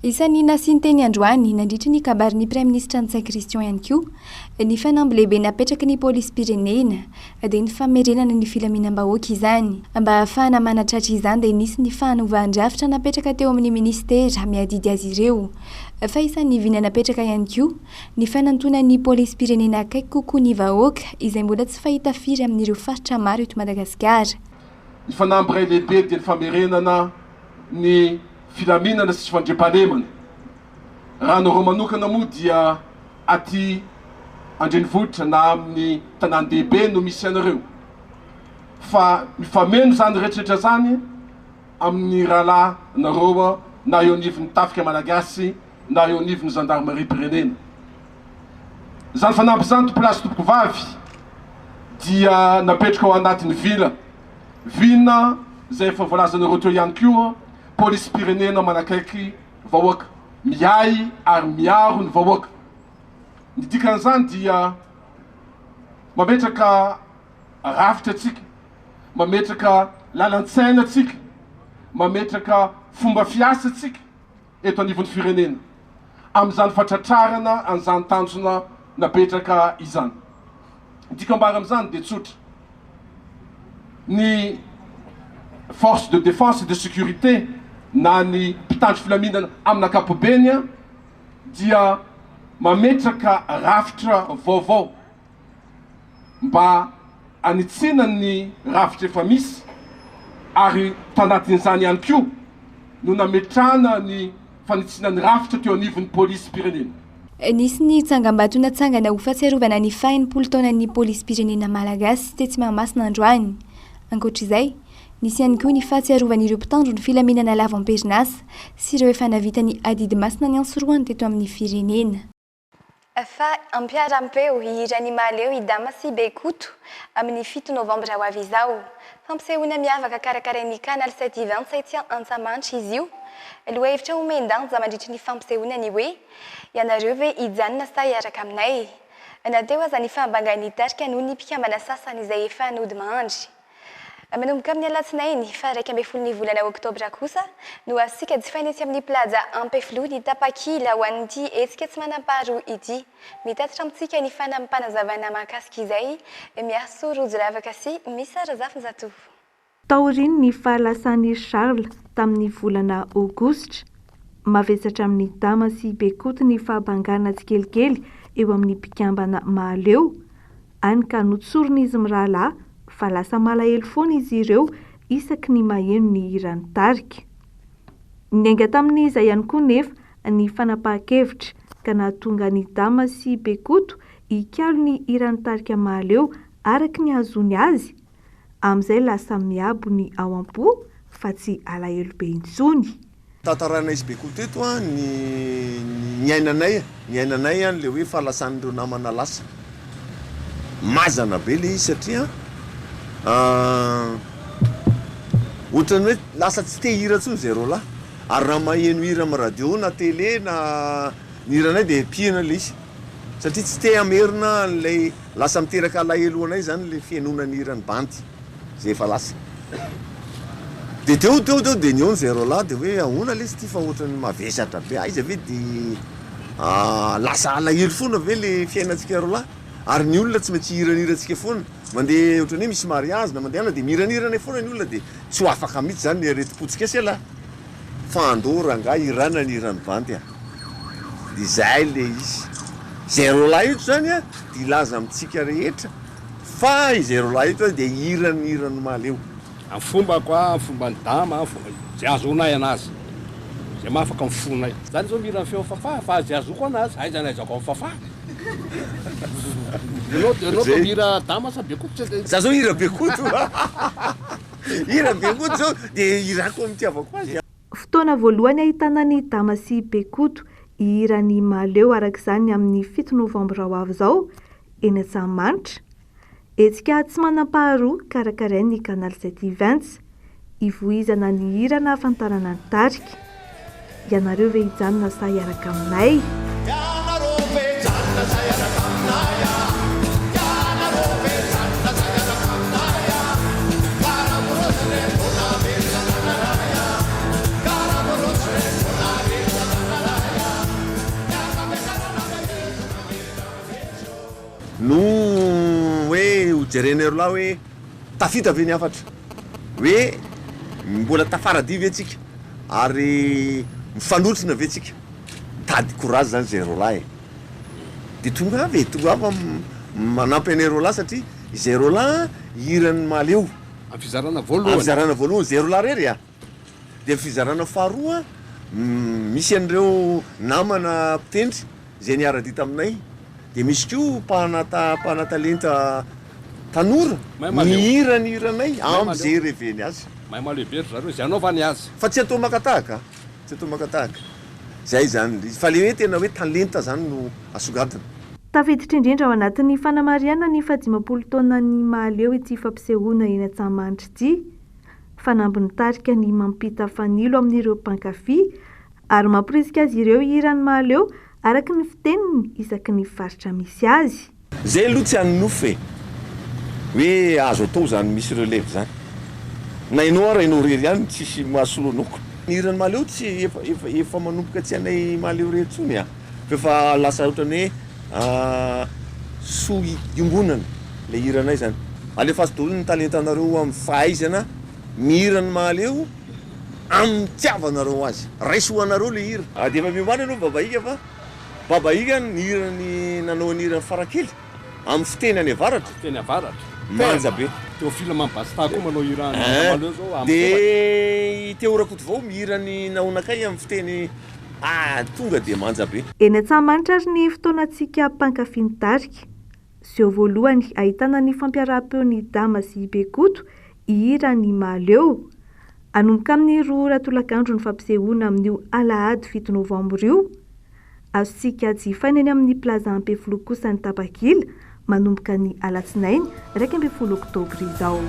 Isan'ny nasiany teny androany nandritra ny kabarin'ny Prime Ministre Antsain Christian ihany koa ny fanamby lehibe napetraky ny polisim-pirenena dia ny famerenana ny filaminam-bahoaka izany. Mba ahafahana manatratra izany dia nisy ny fanovandravitra napetraka teo amin'ny ministera miadidy azy ireo. Fa isan'ny vina napetraka ihany koa ny fanantonan'ny polisim-pirenena akaiky kokoa ny vahoaka izay mbola tsy fahita firy amin'ireo faritra maro eto Madagasikara. Ny fanamby ray lehibe dia ny famerenana ny filaminana sy fandriam-pahalemana. Raha nareo manokana moa dia aty andrenivohitra na amin'ny tanàn-dehibe no misy anareo. Fa mifameno zany rehetrarehetra zany amin'ny rahalahy nareo na eo anivon'ny tafika malagasy na eo anivon'ny gendarmerie pirenena. Zany fanamby zany tompolasy tompoko vavy dia napetraka ao anatin'ny vina zay efa voalazanareo teo ihany koa police pirenena manakaiky vahoaka miay ary miaro ny vahoaka. Ny dikan'izany dia mametraka rafitra atsika, mametraka lalan-tsaina atsika, mametraka fomba fiasa atsika eto anivon'ny firenena amin'izany fatratrarana an'izany tanjona napetraka izany. Ny dikambara amin'izany dia tsotra. Ny force de défense et de sécurité na ny mpitandro filaminana amin'ny ankapobeny dia mametraka rafitra vaovao mba anitsina ny rafitra efa misy ary tanatin'izany ihany koa no nametrana ny fanitsinany rafitra teo anivon'ny polisy pirenena. Nisy ny tsangam-bato natsangana ho fahatsiarovana ny fahenimpolo taona ny polisy pirenena malagasy tetsy Mahamasina androany. Ankoatr'izay, nisy ihany koa ny fahatsiarovan'ireo mpitandro ny filaminana lava am-perinasa sy ireo efa navita ny adidy masina ny ansoroany teto amin'ny firenena. Fa ampiara-peo ihirany maleo i Damasy Bekoto amin'ny 7 novambra ho avy izao. Fampisehoana miavaka karakarain'ny Canal 727 Antsamanitra izy io. Aloha hevitra omendanja mandritra ny fampisehoana hoe ianareo ve hijanona sa hiaraka aminay. Nateo aza ny fahambangan'ny tarika noho ny mpikambana sasany izay efa nody mandry. Manomboka amin'ny alatsinainy fa 12 ny volana oktobra kosa no asika jifaina etsy amin'ny plaza Ampeflo ny tapakila ho an'ity etsika tsy manam-paharoa ity. Mitatitra amintsika ny fanampanazavana mahakasika izay miaso rojo lavaka sy misy zafiny zato. Taoriny ny fahalasan'i Charles tamin'ny volana Aogositra. Mavesatra amin'ny Damasy Bekoto ny fahabangana tsikelikely eo amin'ny mpikambana mahaleo. Any ka notsorony izy mirahalahy fa lasa malahelo foana izy ireo isaky ny maheno ny hirany tarika. Niainga tamin'izay ihany koa nefa ny fanapahan-kevitra ka nahatonga ny Damasy Bekoto hikalo ny hirany tarika mahaleo araky ny azony azy. Amin'izay lasa miabo ny ao am-po fa tsy alahelo be intsony. Tantarana izy Bekoto eto ny ainanay le hoe fahalasan'ireo namana lasa. Mazana be le izy satria ohatrany hoe lasa tsy te hira ntsony zay rola ary raha maheno hira amin'ny radio na télé na ny hiranay dia pihana le izy satria tsy te hamerina n'lay lasa miteraka alahelo anay zany le fianona ny hirany bandy zay efa lasa dia teo dia niony zay rola dia hoe ahoana le izy ty fa ohatrany mavesatra be izy ave dia lasa alahelo foana ve le fiainantsika rola ary ny olona tsy maintsy hirantsika foana mandeha ohatrany hoe misy mariage na mandehana dia miranirana foana ny olona dia tsy ho afaka mihitsy zany ny areti-potsika sy ala fandora nga hirana ny hirany bandy dia zay le izy zay rola ito zany dia ilaza amintsika rehetra fa izay rola ito dia hirany maleo amin'ny fomba koa fomba ny dama zay azonay anazy zay mahafaka mifonay zany zao mihirany feo fafa fa zay azoko anazy ay zany aizako amin'ny fafa enao mihira dama sa Bekoto za zao hira Bekoto hira Bekoto zao dia hirako amitiavako azy. Fotoana voalohany ahitana ny Damasy Bekoto hirany maleo arak'izany amin'ny 7 novambra ho avy izao eny Antsamanitra. Etsika tsy manam-paharoa karakarain'ny Canal 720 ivoizana ny hira na afantarana ny tarika. Ianareo ve hijanona sa hiaraka aminay? No hoe hojerenero lahy hoe tafita ve ny afatra hoe mbola tafarady ve tsika ary mifanotrina ve tsika tady courage zany zay rola dia tonga fa manampy anay rola satria izay rola hirany maleo amin'ny fizarana voalohany zay rola rery dia fizarana faharoa misy an'ireo namana mpitendry zay niara-dita aminay dia misy koa mpanatalenta tanora ny hiranay amin'izay reveny azy mahay malehibe ry zareo zay anaovany azy fa tsy atao makatahaka zay zany fa le hoe tena hoe talenta zany no asogadana. Tafiditra indrindra ao anatin'ny fanamariana ny 15 taona ny mahaleo ity fampisehoana eny Antsamanitra ity. Fanambiny tarika ny mampita fanilo amin'ireo mpankafy ary mampirisika azy ireo hirany mahaleo araky ny fiteniny isaky ny faritra misy azy. Zay aloha tsy anynofo hoe azo atao zany misy relève zany. Na ianao ara ianao rery ihany tsisy mahasolo anao. Ny hirany mahaleo tsy efa manomboka tsy anay mahaleo rery tsony a. Fa lasa ohatrany hoe soa iombonana le hiranay zany. Alefa daholo ny talentanareo amin'ny fahaizana mihirany mahaleo amin'ny tiavanareo azy. Raisoanareo le hira. Dia efa miomana ianao babaika fa babaika ny hirany nanao ny hirany farakely amin'ny fiteny any avaratra. Fiteny avaratra. Manja be. Teofila Mambasta koa manao hirany mahaleo zao. Dia Teo Rakotovao mihirany naonakay amin'ny fiteny tonga dia manja be. Eny Antsahamanitra ary ny fotoanantsika mpankafiny tarika. Seo voalohany ahitana ny fampiaraham-peon'ny Dama sy Bekoto hihira ny mahaleo. Anomboka amin'ny 2 ratolakandro ny fampisehoana amin'io Alahady 7 Novambra io. Azontsika jifaina eny amin'ny plaza Ampefilo kosa ny Tapakila manomboka ny Alatsinainy 12 Oktobra izao.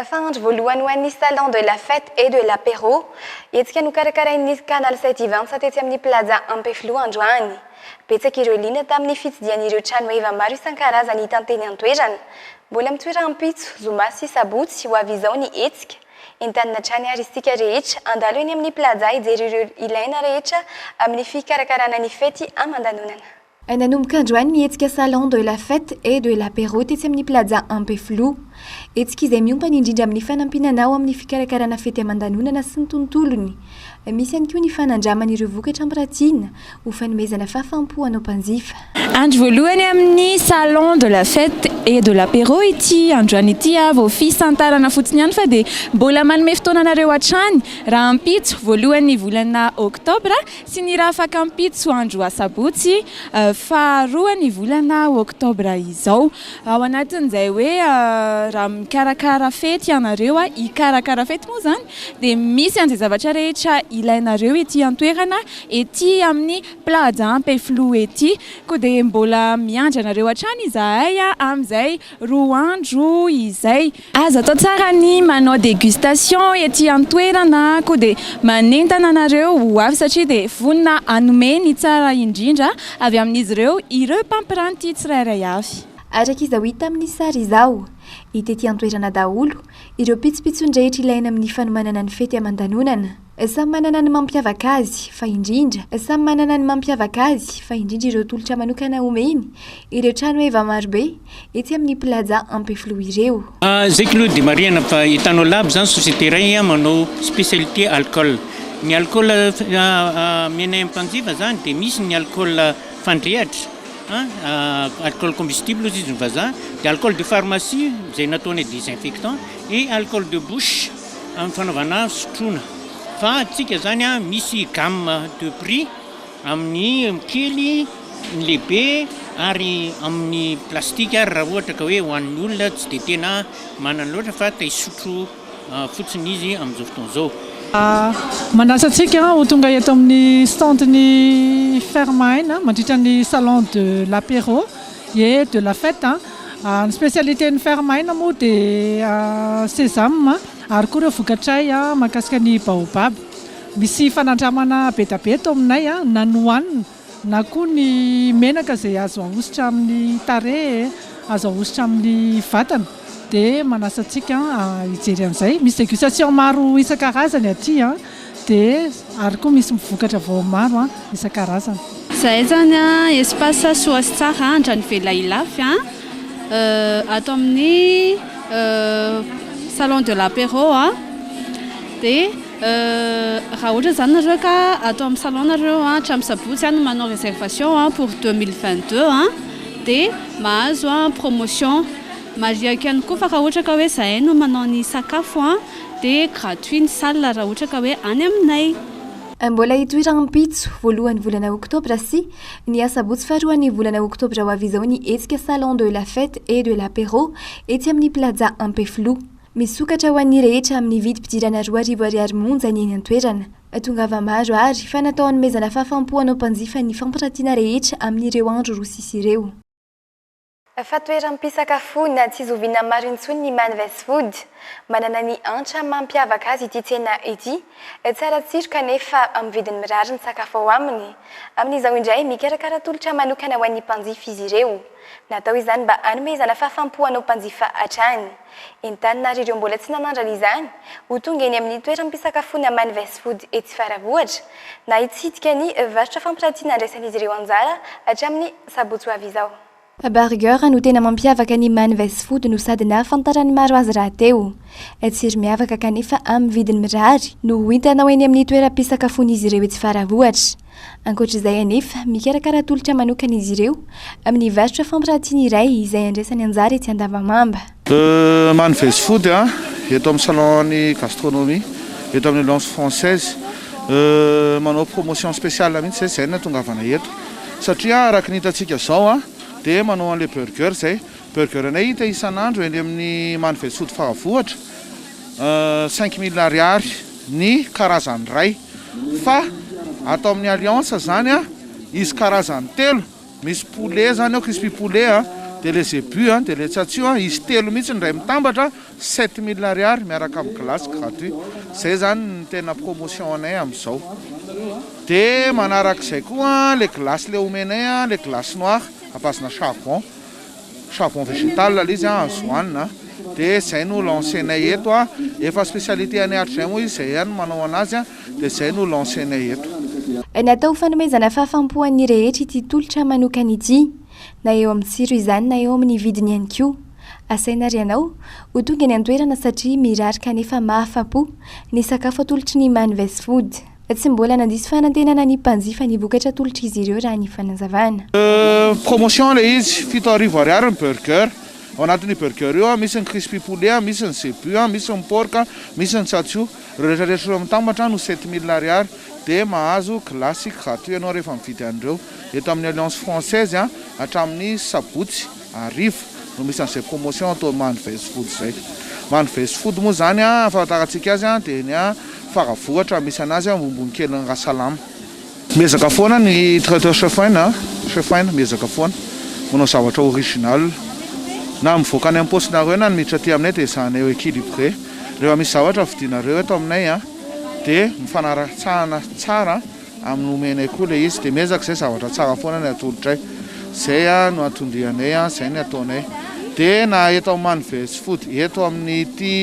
Fandro voalohany ho an'ny salon de la fête et de l'apéro etsika no karakarain'ny canal 727 etsy amin'ny plaza Ampefilo androany. Betsaka ireo liana tamin'ny fitsidian'ireo trano eva maro isan-karazany hita teny an-toerana. Mbola mitoerana ampitso zoma sy sabotsy ho avy izao ny etsika. Entanina trany ary isika rehetra andalo eny amin'ny plaza hijery ireo ilaina rehetra amin'ny fikarakarana ny fety aman-danonana. Nanomboka androany ny etsika salon de la fête et de l'apéro tetsy amin'ny plaza Ampefilo. Etsika izay miompana indrindra amin'ny fanampinana ao amin'ny fikarakarana fety aman-danonana sy ny tontolony. Misy ihany koa ny fanandraman'ireo vokatra ampiratina ho fanomezana fahafaham-po anao mpanjifa. Andro voalohany amin'ny salon de la fête et de l'apéro ity androany ity vao fisantarana fotsiny ihany fa dia mbola manome fotoananareo hatrany raha ampitso voalohany volana oktobra sy ny raha afaka ampitso andro asabotsy faharoany volana oktobra izao. Ao anatin'izay hoe raha mikarakara fety ianareo hikarakara fety moa zany dia misy an'izay zavatra rehetra ilainareo ety an-toerana ety amin'ny plaza Ampefilo ety koa dia mbola miandry anareo hatrany izahay amin'izay 2 andro izay. Azo atao tsara ny manao dégustation ety an-toerana koa dia manentana anareo ho avy satria dia vonina hanome ny tsara indrindra avy amin'izy ireo mpampiranty tsirairay avy. Araka izao hita amin'ny sary izao, hita ety an-toerana daholo ireo pitsopitsondrehetra ilaina amin'ny fanomanana ny fety aman-danonana. Samy manana ny mampiavaka azy fa indrindra ireo tolotra manokana omeny ireo trano eva marobe ety amin'ny plaza Ampefilo ireo. Zay Claude de Mariana fa hitanao labo zany société iray manao spécialité alcool. Ny alcool miainay mpanjifa zany dia misy ny alcool fandrehatra alcool combustible izy ny vazaha, dia alcool de pharmacie izay nataony désinfectant et alcool de bouche amin'ny fanaovana sotroina. Fa tsika zany misy gamme de prix amin'ny kely, ny lehibe ary amin'ny plastika raha ohatra ka hoe ho an'ny olona tsy dia tena manana loatra fa taisotro fotsiny izy amin'izao fotoana izao. Manasa antsika ho tonga eto amin'ny standny Fermain mandritra ny salon de l'apéro et de la fête. Ny spécialité ny Fermain moa dia sésame ary koa ireo vokatray mahakasika ny baobab. Misy fanandramana be da be eto aminay na nohanina na koa ny menaka izay azo ahositra amin'ny tarehy, azo ahositra amin'ny vatana. Dia manasa antsika hijery an'izay. Misy dégustation maro isan-karazany aty dia ary koa misy vokatra vao maro isan-karazany. Zahay zany espace soasy tsara andrany velailafy ato amin'ny salon de l'apéro dia raha ohatra zany nareo ka ato amin'ny salon nareo hatramin'ny sabotsy no manao réservation pour 2022 dia mahazo promotion mariaky ihany koa fa raha ohatra ka hoe zahay no manao ny sakafo dia gratuit ny salle raha ohatra ka hoe any aminay. Mbola hitohirana ampitso voalohany volana oktobra sy ny asabotsy faharoany volana oktobra ho avy izao ny etsika salon de la fête et de l'apéro ety amin'ny plaza Ampefilo. Misokatra ho an'ny rehetra amin'ny vidim-pidirana 2 ariary monja ny eny an-toerana. Tongava maro ary fa natao hanomezana fahafaham-po anao mpanjifa ny fampirantiana rehetra amin'ireo andro roa sisa ireo. Fa toeram-pisakafoana tsy zoviana maro intsony ny Man Fast Food. Manana ny hanitra mampiavaka azy ity tsena ity. Tsara tsiro kanefa amin'ny vidiny mirary ny sakafo ao aminy. Amin'izao indray mikarakara tolotra manokana ho an'ny mpanjifa izy ireo. Natao izany mba hanomezana fahafahampoana ao mpanjifa hatrany. Entanina ireo mbola tsy nanandrana izany, ho tonga eny amin'ny toeram-pisakafoana Man Fast Food etsy Faravohitra, na hitsidika ny varotra fampirantiana andraisan'izy ireo anjara hatramin'ny sabotsy ho avy izao. Burger no tena mampiavaka ny Man Fast Food no sady nahafantarany maro azy raha teo. Tsiro miavaka kanefa amin'ny vidiny mirary no hitanao eny amin'ny toeram-pisakafoana izy ireo etsy Faravohitra. Ankoatr'izay anefa mikarakara tolotra manokana izy ireo amin'ny varotra fampirantiana iray izay andraisany anjara etsy Andavamamba. Man Fast Food eto amin'ny salon gastronomie, eto amin'ny Alliance Française, manao promotion spéciale mihitsy zay no tongavana eto. Satria araka ny hitantsika zao dia manao an'ilay burger zay. Burger anay hita isan'andro eny amin'ny Man Fast Food Faravohitra 5 000 ariary ny karazany ray. Fa atao amin'ny Alliance zany izy karazany telo, misy poulet zany ao, crispy poulet dia le zébu dia le tsatsio izy telo mihitsy ny ray mitambatra 7 000 ariary miaraka amin'ny glace gratuit. Zay zany ny tena promotion anay amin'izao. Dia manarak'izay koa le glace le omenay le glace noir apasina charbon végétal la izy azo hohanina. Dia zay no lancenay eto efa spécialité anay hatrizay moa izy zay ihany manao anazy dia zay no lancenay eto. Natao fanomezana fahafahampoan'ny rehetra ity tolotra manokana ity, na eo amin'ny tsiro izany na eo amin'ny vidiny ihany koa. Asaina ry ianao ho tonga eny an-toerana satria mirary kanefa mahafa-po ny sakafo atolotry ny Man Fast Food. Tsy mbola nandiso fanantenana ny mpanjifa ny vokatra tolotra izy ireo raha ny fanazavana. Promotion le izy 7 ariary ny burger. Ao anatin'ny burger io misy ny crispy poulet, misy ny zébu, misy ny porc, misy ny tsatsio. Rehetrarehetra ireo mitambatra no 7 000 ariary dia mahazo glace gratuit ianao rehefa mividy an'ireo. Eto amin'ny Alliance Française hatramin'ny sabotsy arivo no misy an'izay promotion atao Man Fast Food zay. Man Fast Food moa zany ahafantarantsika azy dia ny Faravohitra misy anazy ambonimbony kely ny Rasalama. Miezaka foana ny traiteur chef Wine miezaka foana manao zavatra original. Na mivoaka any amin'ny paosinareo na miditra aty aminay dia izany eo équilibré. Rehefa misy zavatra vidinareo eto aminay dia mifanaratsahana tsara amin'ny omenay koa le izy dia miezaka izay zavatra tsara foana ny atolotray. Zay no atondianay, zay ny ataonay. Dia na eto amin'ny Man Fast Food eto amin'ny ity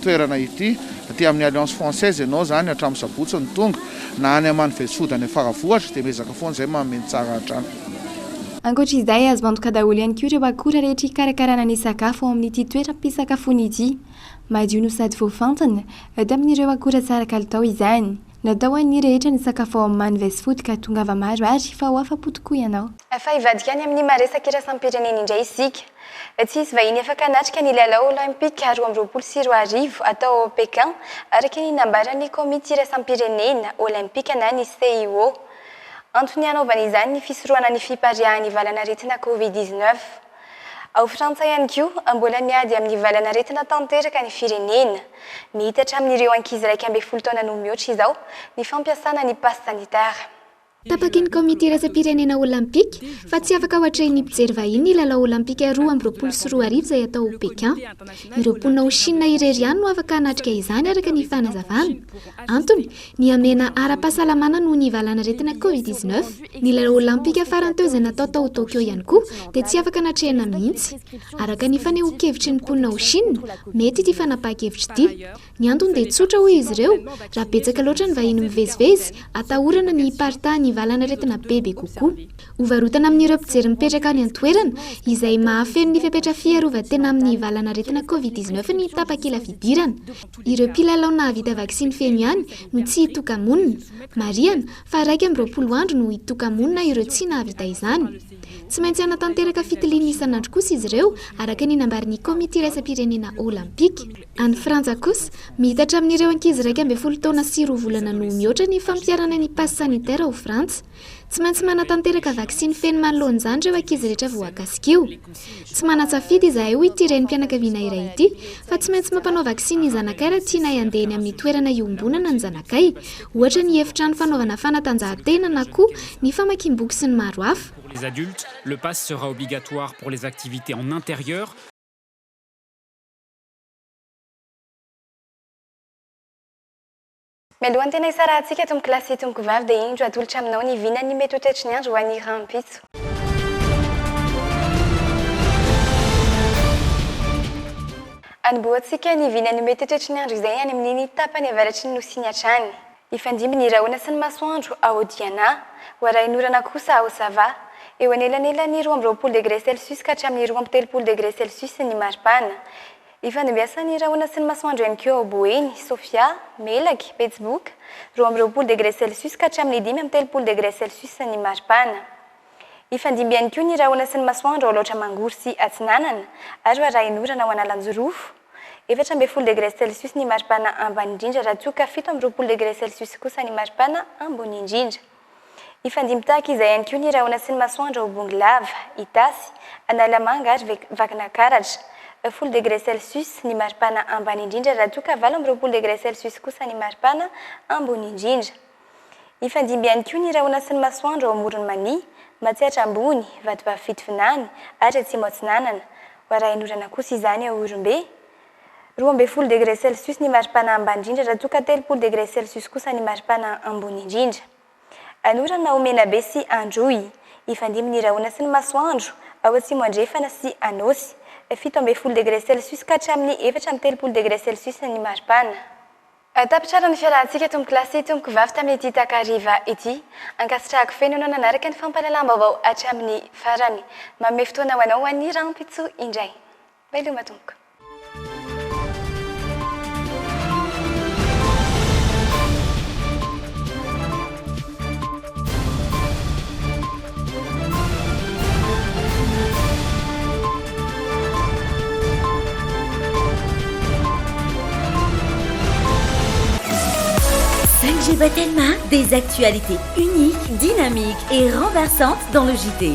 toerana ity aty amin'ny Alliance Française ianao zany hatramin'ny sabotsy ny tonga na any Man Fast Food any Faravohitra dia miezaka foana zay manome tsara hatrany. Ankoatr'izay azo antoka daholo ihany koa ireo akora rehetra hikarakarana ny sakafo ao amin'ity toeram-pisakafoana ity. Madio no sady voafantina tamin'ireo akora tsara kalitao izany. Natao an'ny rehetra ny sakafo ao amin'ny Man Fast Food ka tonga ava maro ary fa ho afa-po tokoa ianao. Fa hivadika any amin'ny maresaka iraisam-pirenena indray isika. Tsy hisy vahiny afaka hanatrika ny lalao olimpika 2024 atao ao Pékin araka ny nambaran'ny komity iraisam-pirenena olimpika na ny CIO. Antony hanaovana izany ny fisorohana ny fiparihan'ny valanaretina Covid-19. Ao Frantsa ihany koa mbola miady amin'ny valanaretina tanteraka ny firenena. Mihita hatramin'ireo ankizy 12 taona no mihoatra izao ny fampiasana ny passe sanitaire. Tapaky ny komite iraisam-pirenena olimpika fa tsy afaka hoatrehin'ny mpijery vahiny ny lalao olimpika 2024 izay atao ao Pékin. Ireo mponina ao Chine irery ihany no afaka hanatrika izany araka ny fanazavana. Antony ny amena ara-pahasalamana noho ny valanaretina Covid-19. Ny lalao olimpika farany teo izay natao tao Tokyo ihany koa dia tsy afaka hanatrehana mihitsy. Araka ny fanehoan-kevitry ny mponina ao Chine, mety ity fanapahan-kevitry ity. Ny antony dia tsotra hoy izy ireo, raha betsaka loatra ny vahiny mivezivezy, atahorana ny hiparitahan'ny valanaretina bebe kokoa. Hovarotana amin'ireo mpijery mipetraka any an-toerana izay mahafeno ny fepetra fiarovan-tena amin'ny valanaretina Covid-19 ny tapakila fidirana. Ireo mpilalao nahavita vaksiny feno ihany no tsy hitoka-monina. Mariana fa 20 andro no hitoka-monina ireo tsy nahavita izany. Tsy maintsy hanatanteraka fitiliana isan'andro kosa izy ireo araka ny nambarin'ny komite iraisam-pirenena olimpika. any frantsa kosa mihitatra amin'ireo ankizy 12 taona sy 2 volana no mihoatra ny fampiarana ny passe sanitaire ao frantsa tsy maintsy manatanteraka vaksiny feno manoloan'izany ireo ankizy rehetra voakasikio tsy manatsafidy izahay ho ity renim-pianakaviana iray ity fa tsy maintsy mampanao vaksiny ny zanakay raha tiana andehany amin'ny toerana iombonana ny zanakay ohatra ny efitrano fanaovana fanatanjahantena na koa ny famakiam-boky sy ny maro hafa. Pour les adultes, le pass sera obligatoire pour les activités en intérieur. Mialohan'ny tena isarahantsika eto amin'ny kilasy tompoko vavy dia indro atolotra aminao ny vinany mety ho toetry ny andro ho an'ny rampitso. Anomboantsika ny vinany mety ho toetry ny andro izay any amin'ny tapany avaratry ny nosy ny hatrany. Ifandimby ny rahona sy ny masoandro ao Diana, ho arahin'orana kosa ao Sava. Eo anelanelany 12 degré Celsius ka hatramin'ny 13 degré Celsius ny maripana. Ifandimbiasan'ny rahona sy ny masoandro ihany koa ao Boeny, Sofia, Melaky, Petsbook, 12 degré Celsius ka hatramin'ny 13 degré Celsius ny maripana. Ifandimby ihany koa ny rahona sy ny masoandro ao Loatra Mangory sy Atsinanana, ary ho arahin'orana ao Analanjorofo. 14 degré Celsius ny maripana ambany indrindra raha toa ka 17 degré Celsius kosa ny maripana ambony indrindra. Ifandimby tahaka izay ihany koa ny rahona sy ny masoandro ao Bonglava, Itasy, Analamanga ary Vakinakaratra. 10 degré Celsius ny maripana ambany indrindra raha toa ka 12 degré Celsius kosa ny maripana ambony indrindra. Ifandimby ihany koa ny rahona sy ny masoandro ao Moronmani, Matsiatra Ambony, Vatovavy ary Atsimo Atsinanana. Ho arahin'orana kosa izany ao Orombe. 12 degré Celsius ny maripana ambany indrindra raha toa ka 13 degré Celsius kosa ny maripana ambony indrindra. Anorana ao Menabe sy Androy. Ifandimby ny rahona sy ny masoandro ao Atsimo Andrefana sy Anosy. 17 degré Celsius ka hatramin'ny 13 degré Celsius ny maripana. Tapitrara ny fiarahantsika eto amin'ny kilasy tompoko vavy tamin'ity takariva ity. Ankasitrahako feno ianao nanaraka ny fampahalalam-baovao hatramin'ny farany. Manome fotoana ho anao an'ny rampitso indray. Veloma tompoko. Tellement des actualités uniques, dynamiques et renversantes dans le JT.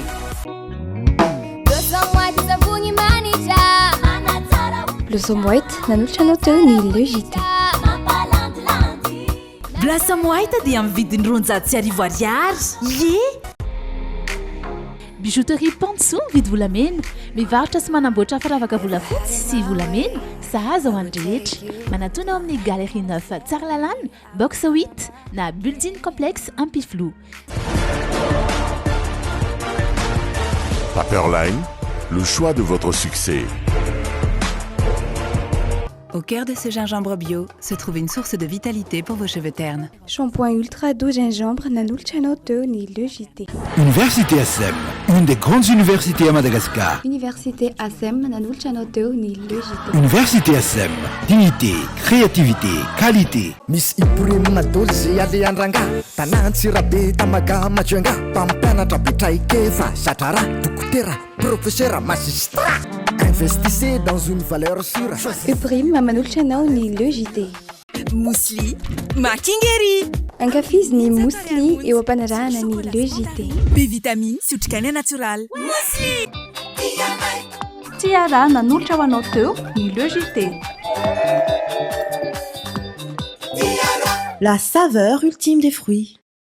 Blossom White nanolotra anao teo ny le JT. Blossom White dia amin'ny vidiny 900 ariary. Ye! Bijouterie Pantsou mividy volamena, mivarotra sy manamboatra firavaka volafotsy sy volamena, sahaza ho an'ny rehetra. Manatona ao amin'ny Galerie 9 Tsaralalana, box 8 na building complexe Ampiflou. Paperline, le choix de votre succès. Au cœur de ce gingembre bio se trouve une source de vitalité pour vos cheveux ternes. Shampoing ultra doux gingembre nanolotra anao teo ny le JT. Université ASEM, une des grandes universités à Madagascar. Université ASEM nanolotra anao teo ny le JT. Université ASEM, dignité, créativité, qualité. Miss Ibrahim Nadolze Aleandrangá, Tanantsirabe Tamaga Majuanga, Pampianatra Betraikefa, Satara, Dokotera, professeur magistrat. Investissez dans une valeur sûre. Ibrahim manolotra anao ny le JT. Mousli, Makingeri. Ankafiziny mousli eo ampanarahana ny le JT. B-vitamine sy otrikaina naturale. Mousli! Tiara nanolotra ho anao teo ny le JT. La saveur ultime des fruits.